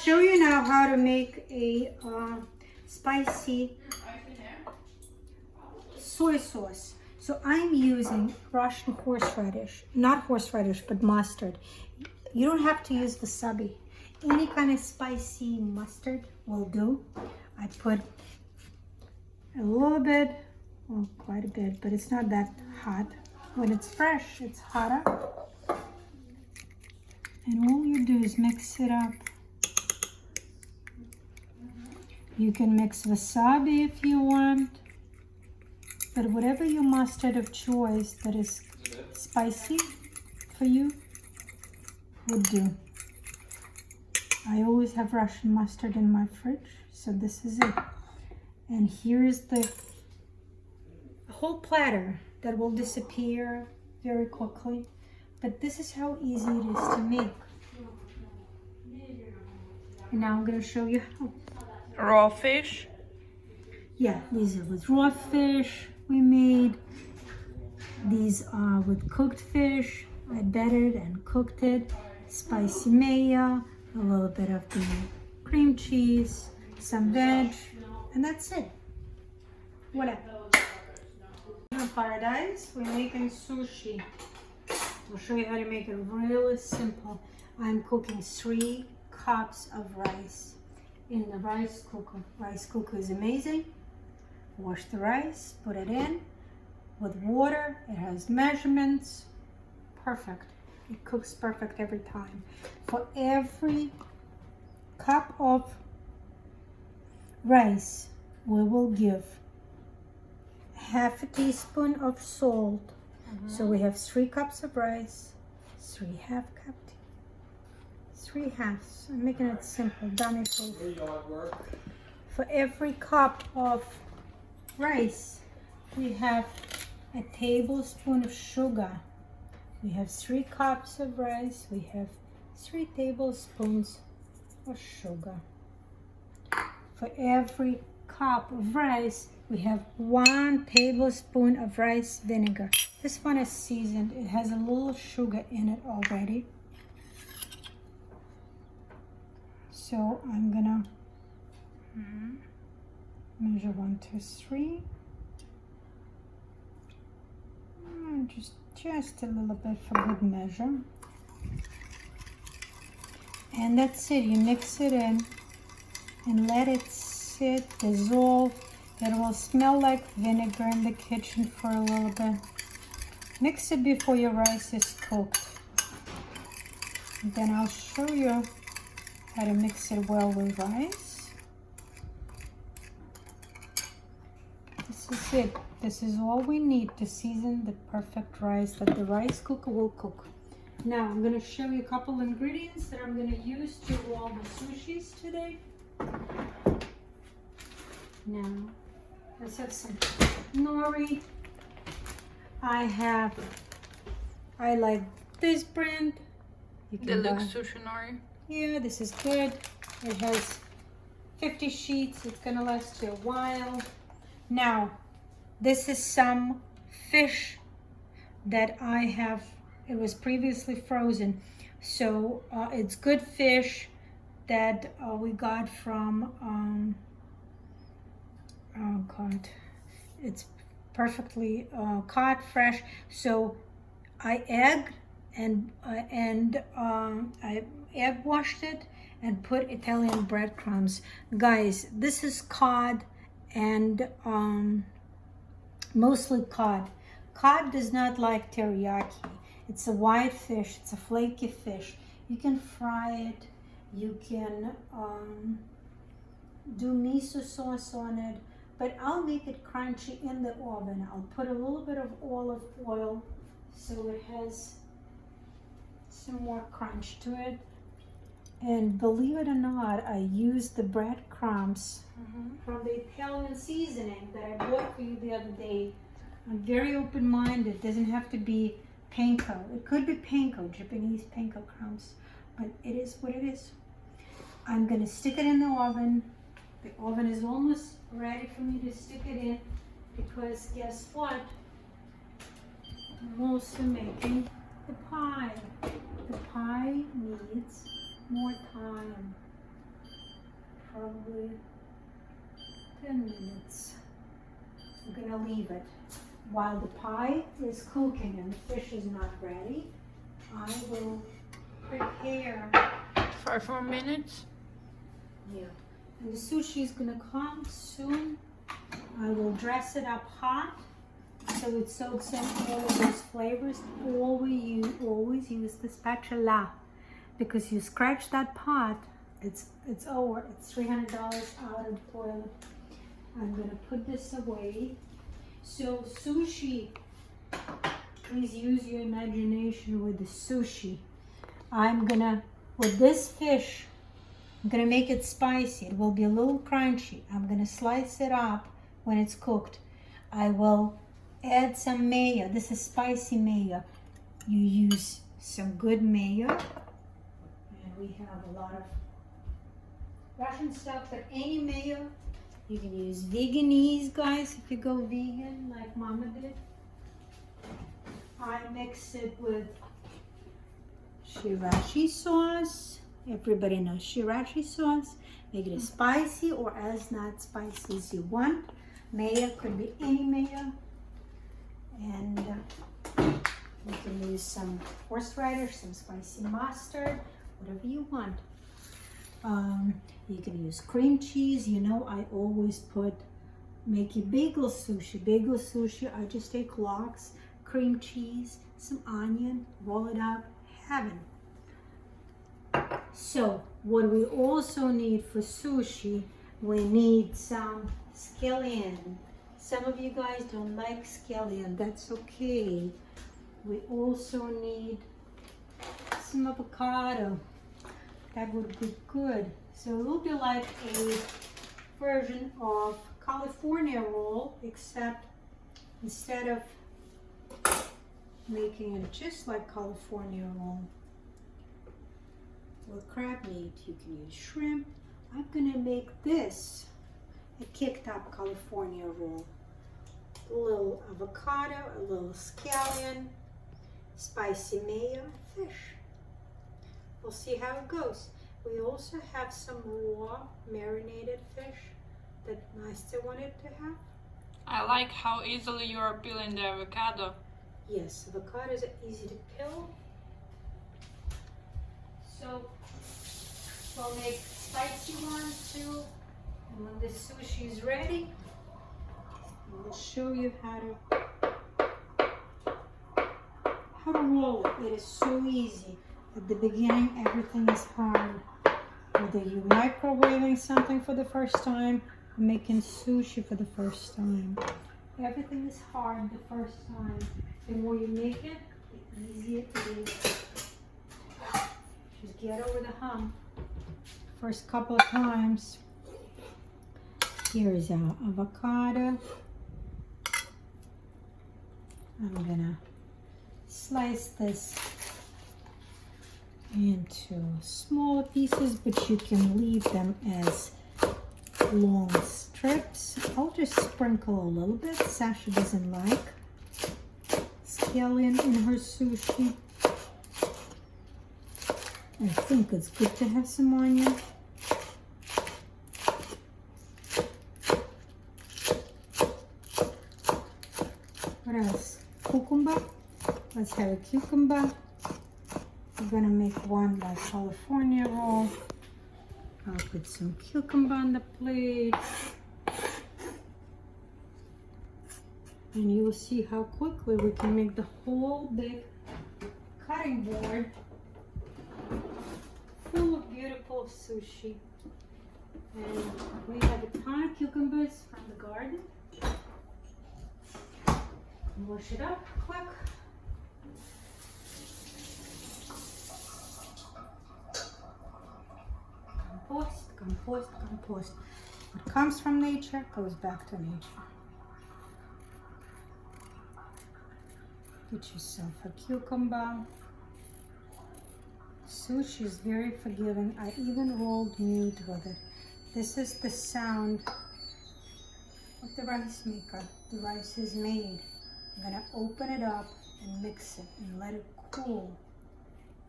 show you now how to make a spicy soy sauce. So I'm using Russian horseradish, not horseradish, but mustard. You don't have to use wasabi. Any kind of spicy mustard will do. I put a little bit, well, quite a bit, but it's not that hot. When it's fresh, it's hotter. And all you do is mix it up. You can mix wasabi if you want, but whatever your mustard of choice that is spicy for you would do. I always have Russian mustard in my fridge, so this is it. And here's the whole platter that will disappear very quickly, but this is how easy it is to make. And now I'm going to show you how. Raw fish? Yeah, these are with raw fish we made. These are with cooked fish. I bettered and cooked it. Spicy mayo, a little bit of the cream cheese, some veg, and that's it. Whatever. In paradise, we're making sushi. I'll show you how to make it really simple. I'm cooking 3 cups of rice in the rice cooker. Rice cooker is amazing. Wash the rice, put it in with water. It has measurements. Perfect. It cooks perfect every time. For every cup of rice, we will give half a teaspoon of salt. So we have 3 cups of rice, 3 half-cup tea. 3 halves. I'm making it simple. Done it for every cup of rice, we have a tablespoon of sugar. We have 3 cups of rice. We have 3 tablespoons of sugar. For every cup of rice, we have 1 tablespoon of rice vinegar. This one is seasoned. It has a little sugar in it already. So I'm gonna measure 1, 2, 3. Just a little bit for good measure. And that's it. You mix it in and let it sit, dissolve. It will smell like vinegar in the kitchen for a little bit. Mix it before your rice is cooked. And then I'll show you how to mix it well with rice. This is it. This is all we need to season the perfect rice that the rice cooker will cook. Now I'm going to show you a couple ingredients that I'm going to use to roll the sushis today. Now let's have some nori. I like this brand. You can Deluxe buy. sushi nori. Yeah, this is good. It has 50 sheets. It's gonna last you a while. Now, this is some fish that I have. It was previously frozen. So it's good fish that we got from, oh God, it's perfectly caught fresh. So I egg I egg washed it and put Italian breadcrumbs. Guys, this is cod and mostly cod. Cod does not like teriyaki. It's a white fish. It's a flaky fish. You can fry it. You can do miso sauce on it. But I'll make it crunchy in the oven. I'll put a little bit of olive oil so it has some more crunch to it. And believe it or not, I used the breadcrumbs from the Italian seasoning that I bought for you the other day. I'm very open-minded. It doesn't have to be panko. It could be panko, Japanese panko crumbs, but it is what it is. I'm going to stick it in the oven. The oven is almost ready for me to stick it in because guess what? I'm also making the pie. The pie needs more time. 10 minutes. I'm gonna leave it. While the pie is cooking and the fish is not ready, I will prepare. 5 more minutes. Yeah. And the sushi is gonna come soon. I will dress it up hot so it soaks in all of those flavors. Always use the spatula, because you scratch that pot, it's over. It's $300 out of the toilet. I'm gonna put this away. So sushi, please use your imagination with the sushi. With this fish, I'm gonna make it spicy. It will be a little crunchy. I'm gonna slice it up when it's cooked. I will add some mayo. This is spicy mayo. You use some good mayo. And we have a lot of Russian stuff, but any mayo. You can use veganese, guys, if you go vegan like Mama did. I mix it with sriracha sauce. Everybody knows sriracha sauce. Make it as spicy or as not spicy as you want. Mayo could be any mayo. And you can use some horseradish, some spicy mustard, whatever you want. You can use cream cheese. You know, I always make a bagel sushi. Bagel sushi, I just take lox, cream cheese, some onion, roll it up, heaven. So what we also need for sushi, we need some scallion. Some of you guys don't like scallion, that's okay. We also need some avocado. That would be good. So it will be like a version of California roll, except instead of making it just like California roll with crab meat, you can use shrimp. I'm gonna make this a kicked up California roll. A little avocado, a little scallion, spicy mayo, fish. We'll see how it goes. We also have some raw marinated fish that Nastya wanted to have. I like how easily you are peeling the avocado. Yes, avocados are easy to peel. So we'll make spicy ones too. And when the sushi is ready, we'll show you how to roll it. It is so easy. At the beginning, everything is hard. Whether you're microwaving something for the first time or making sushi for the first time. Everything is hard the first time. The more you make it, the easier it is. Just get over the hump. First couple of times. Here is our avocado. I'm gonna slice this into smaller pieces, but you can leave them as long strips. I'll just sprinkle a little bit. Sasha doesn't like scallion in her sushi. I think it's good to have some onion. What else? Cucumber. Let's have a cucumber. We're gonna make one like California roll. I'll put some cucumber on the plate. And you'll see how quickly we can make the whole big cutting board full of beautiful sushi. And we have a ton of cucumbers from the garden. Wash it up quick. Compost, compost, compost. What comes from nature goes back to nature. Get yourself a cucumber. Sushi is very forgiving. I even rolled meat with it. This is the sound of the rice maker. The rice is made. I'm gonna open it up and mix it and let it cool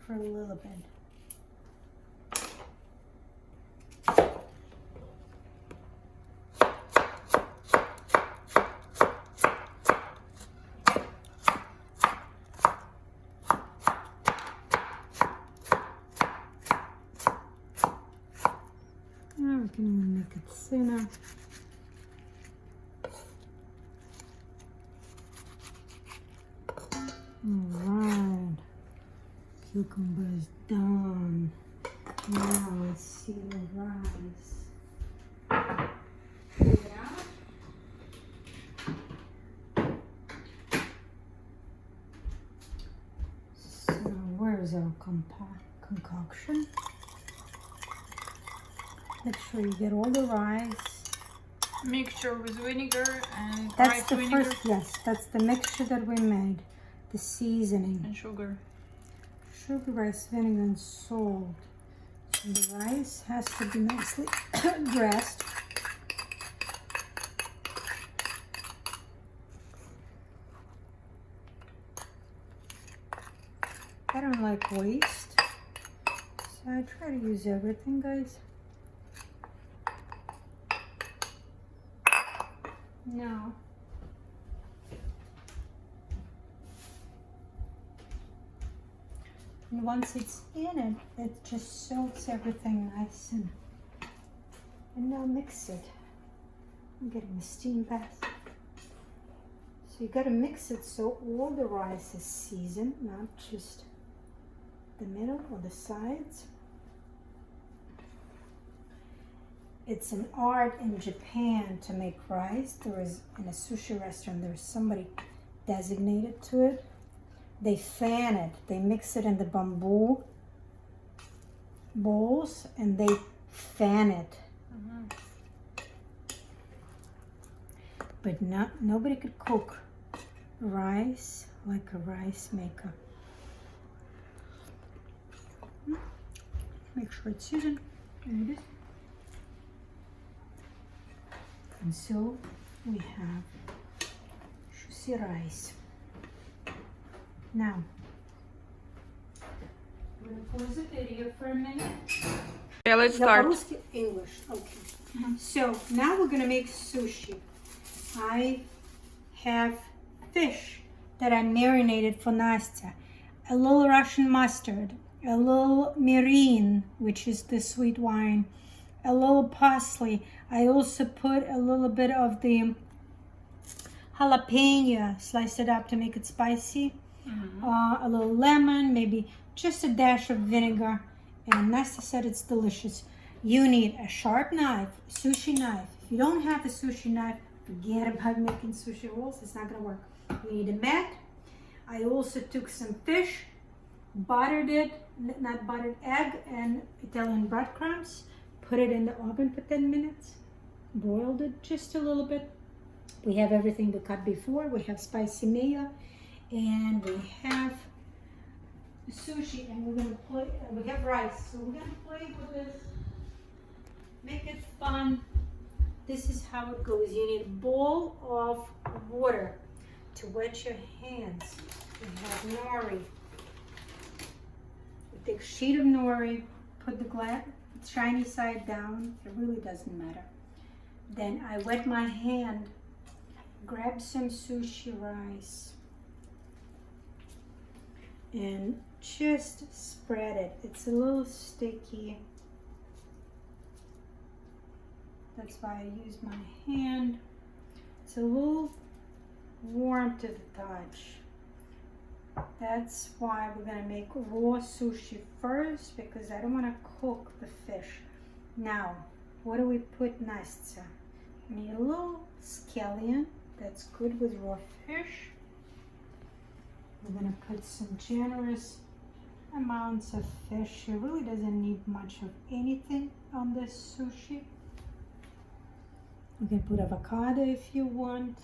for a little bit. Can make it thinner. Alright, cucumber is done. Now let's see the rice. Take it out. So where's our concoction? Make sure you get all the rice. Mixture with vinegar and That's rice the vinegar first, yes, that's the mixture that we made. The seasoning. and sugar. Sugar, rice, vinegar, and salt. So the rice has to be nicely dressed. I don't like waste, so I try to use everything, guys. Now, and once it's in it, it just soaks everything nice and now mix it. I'm getting the steam bath. So you gotta mix it so all the rice is seasoned, not just the middle or the sides. It's an art in Japan to make rice. There is, in a sushi restaurant, there's somebody designated to it. They fan it. They mix it in the bamboo bowls and they fan it. But nobody could cook rice like a rice maker. Make sure it's seasoned. There it is. And so we have sushi rice. Now, I'm gonna pause the video for a minute. Yeah, let's start. English, okay. So now we're gonna make sushi. I have fish that I marinated for Nastya, a little Russian mustard, a little mirin, which is the sweet wine, a little parsley. I also put a little bit of the jalapeno, sliced it up to make it spicy. A little lemon, maybe just a dash of vinegar, and Nastya said it's delicious. You need a sharp knife, sushi knife. If you don't have a sushi knife, forget about making sushi rolls. It's not gonna work. You need a mat. I also took some fish, buttered it, not buttered, egg and Italian breadcrumbs, put it in the oven for 10 minutes, boiled it just a little bit. We have everything we cut before. We have spicy mayo, and we have sushi, and we're gonna play. We have rice, so we're gonna play with this. Make it fun. This is how it goes. You need a bowl of water to wet your hands. You have nori. You take a sheet of nori, put the shiny side down. It really doesn't matter. Then I wet my hand, grab some sushi rice, and just spread it. It's a little sticky. That's why I use my hand. It's a little warm to the touch. That's why we're gonna make raw sushi first, because I don't wanna cook the fish. Now, what do we put next? We need a little scallion. That's good with raw fish. We're gonna put some generous amounts of fish. It really doesn't need much of anything on this sushi. You can put avocado if you want,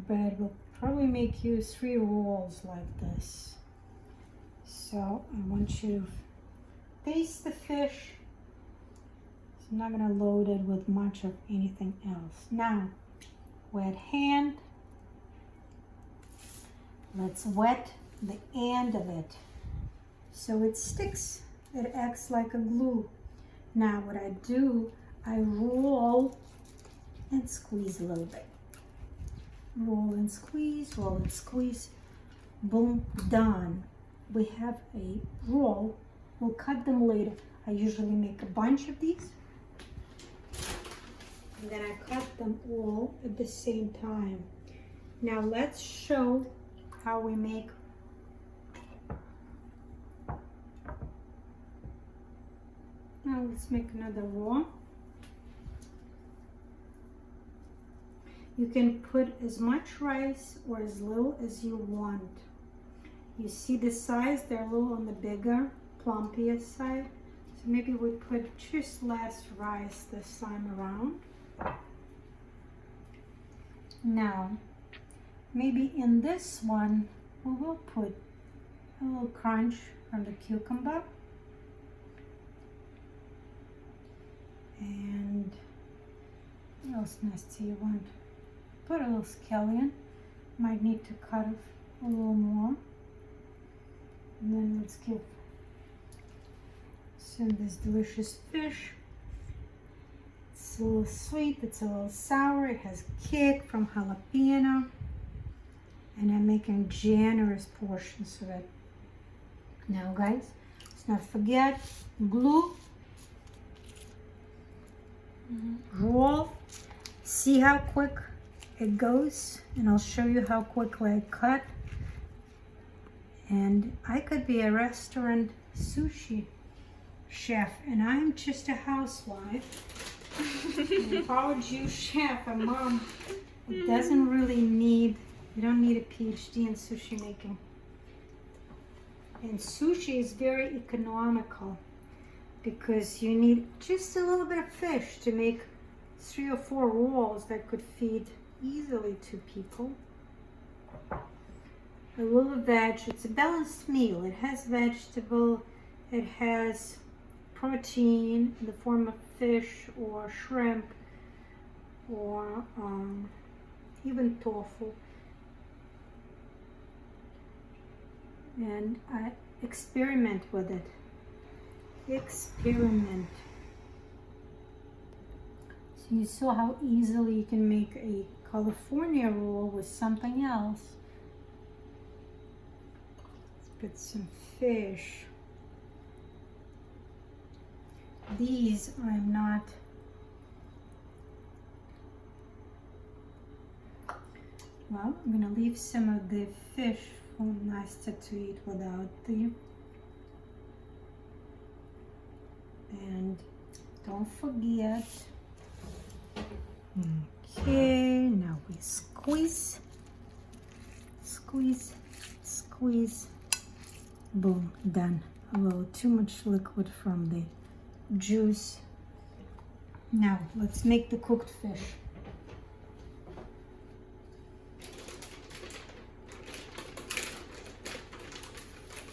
but we'll probably make you 3 rolls like this. So I want you to taste the fish. So I'm not gonna load it with much of anything else. Now, wet hand. Let's wet the end of it so it sticks. It acts like a glue. Now what I do, I roll and squeeze a little bit. Roll and squeeze, roll and squeeze. Boom, done. We have a roll. We'll cut them later. I usually make a bunch of these and then I cut them all at the same time. Now let's show how we make now let's make another roll. You can put as much rice or as little as you want. You see the size, they're a little on the bigger, plumpier side. So maybe we put just less rice this time around. Now, maybe in this one, we will put a little crunch from the cucumber. And what else nasty you want? Put a little scallion. Might need to cut a little more. And then let's give some of this delicious fish. It's a little sweet, it's a little sour, it has kick from jalapeno. And I'm making generous portions of it. Now guys, let's not forget glue. Roll. See how quick it goes, and I'll show you how quickly I cut. And I could be a restaurant sushi chef, and I'm just a housewife. And if I was you chef, a mom, it doesn't really need, you don't need a PhD in sushi making. And sushi is very economical because you need just a little bit of fish to make 3 or 4 rolls that could feed easily 2 people. A little veg, it's a balanced meal. It has vegetable, it has protein in the form of fish or shrimp or even tofu. And I experiment with it. Experiment. So you saw how easily you can make a California roll with something else. Let's put some fish. These I'm not. Well, I'm gonna leave some of the fish for Nasta to eat without the. And don't forget. Okay, now we squeeze, squeeze, squeeze. Boom, done. A little too much liquid from the juice. Now let's make the cooked fish.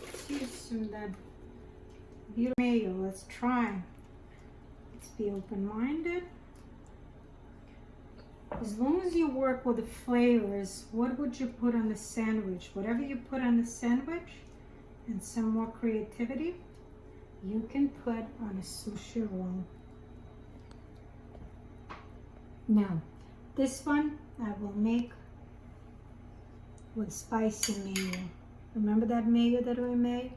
Let's use some of that beautiful mayo. Let's try. Let's be open-minded. As long as you work with the flavors, what would you put on the sandwich? Whatever you put on the sandwich and some more creativity, you can put on a sushi roll. Now, this one I will make with spicy mayo. Remember that mayo that we made?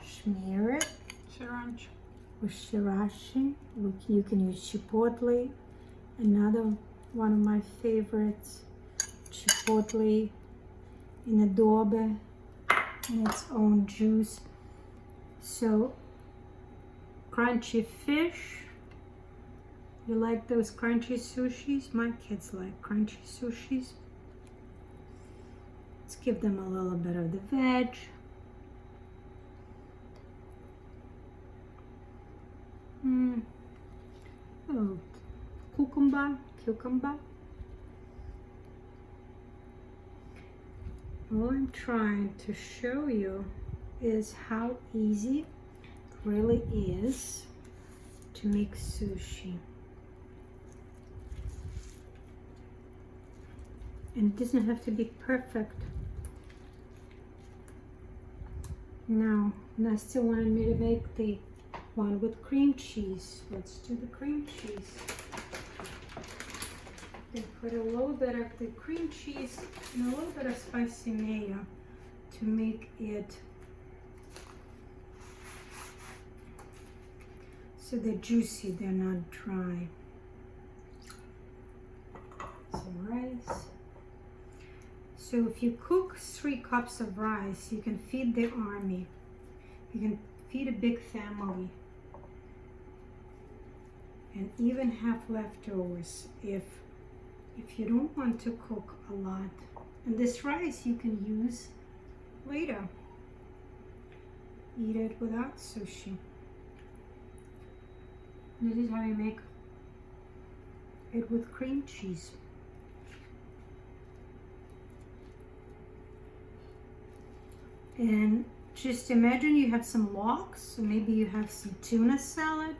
Smear it. Sriracha. With sriracha. You can use chipotle. Another one of my favorites, chipotle in adobe in its own juice. So crunchy fish. You like those crunchy sushis? My kids like crunchy sushis. Let's give them a little bit of the veg. Oh, cucumber. All I'm trying to show you is how easy it really is to make sushi. And it doesn't have to be perfect. Now, Nastya wanted me to make the one with cream cheese. Let's do the cream cheese. And put a little bit of the cream cheese and a little bit of spicy mayo to make it so they're juicy, they're not dry. rice. So if you cook 3 cups of rice, you can feed the army. You can feed a big family. And even have leftovers if you don't want to cook a lot. And this rice you can use later. Eat it without sushi. This is how you make it with cream cheese. And just imagine you have some lox, so maybe you have some tuna salad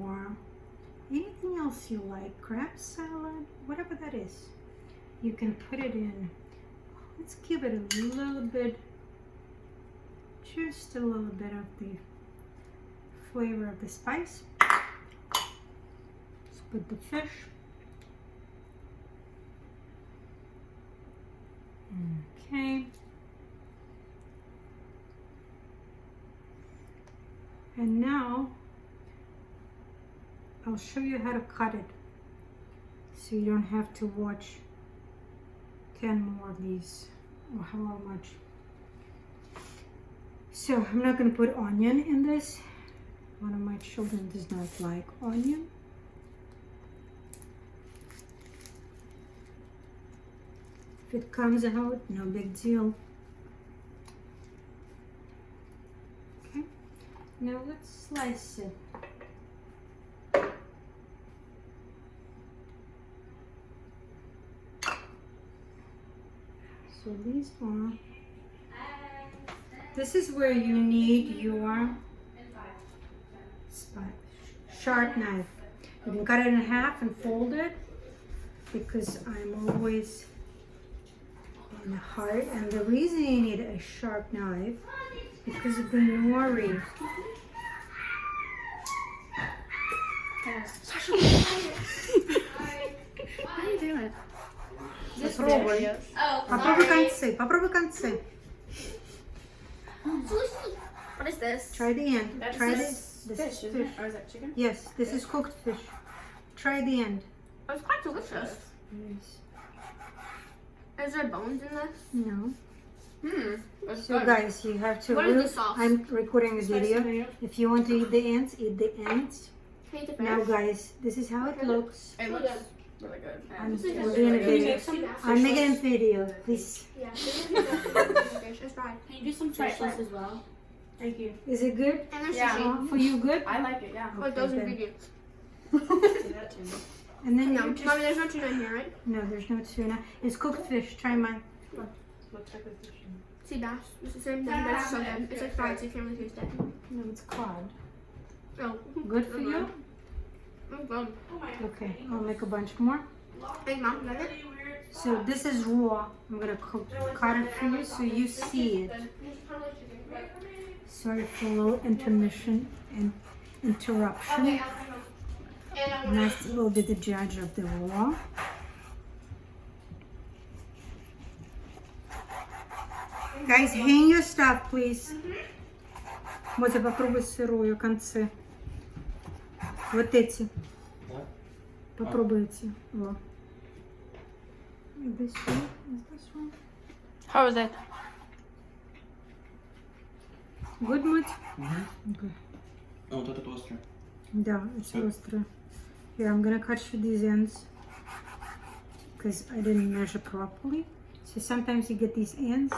or anything else you like, crab salad, whatever that is. You can put it in. Let's give it a little bit, just a little bit of the flavor of the spice. Let's put the fish. Okay. And now I'll show you how to cut it so you don't have to watch 10 more of these or however much. So I'm not going to put onion in this. One of my children does not like onion. If it comes out, no big deal. Okay, now let's slice it. So these are, this is where you need your sharp knife. You can cut it in half and fold it because I'm always in a hurry. And the reason you need a sharp knife because of the nori. How are you doing? Попробуй. Попробуй концы. Попробуй концы. What is this? Try the end. Try this. Fish, This is isn't it? fish. Or is that chicken? Yes, this is cooked fish. Try the end. Oh, it's quite delicious. Yes. Is there bones in this? No. That's So good. guys, you have to. What is the sauce? I'm recording a video. If you want to eat the ants, eat the ants. Can you eat the Now, fish? guys, this is how it looks. It looks really good. I'm doing a video. I'm making a video. Please. Yeah. It's fried. Can you do some fishless as well? Thank you. Is it good? And there's Yeah. sushi. For you, good? I like it, yeah. What those then. ingredients? That too. And then No, you just. Mommy, there's no tuna in here, right? No, there's no tuna. It's cooked fish. Try mine. What type of fish? Sea bass. It's the same thing, but it's so good. It's like fried, so you can't really taste it. No, it's cod. Oh. Good for you? I'm good. Okay, I'll make a bunch more. Thanks, Mom. You like it? So this is raw. I'm gonna cut it for you so you see it. Sorry for a little intermission and interruption. Next will be the judge of the raw. Guys, hang your stuff, please. Вот, попробуй сырую концы. Вот эти. Попробуйте. Вот. This one? Is this one? How is it? Good, Mать? Угу. А вот этот острый. Да, it's острый. Here, I'm gonna cut you these ends because I didn't measure properly. So sometimes you get these ends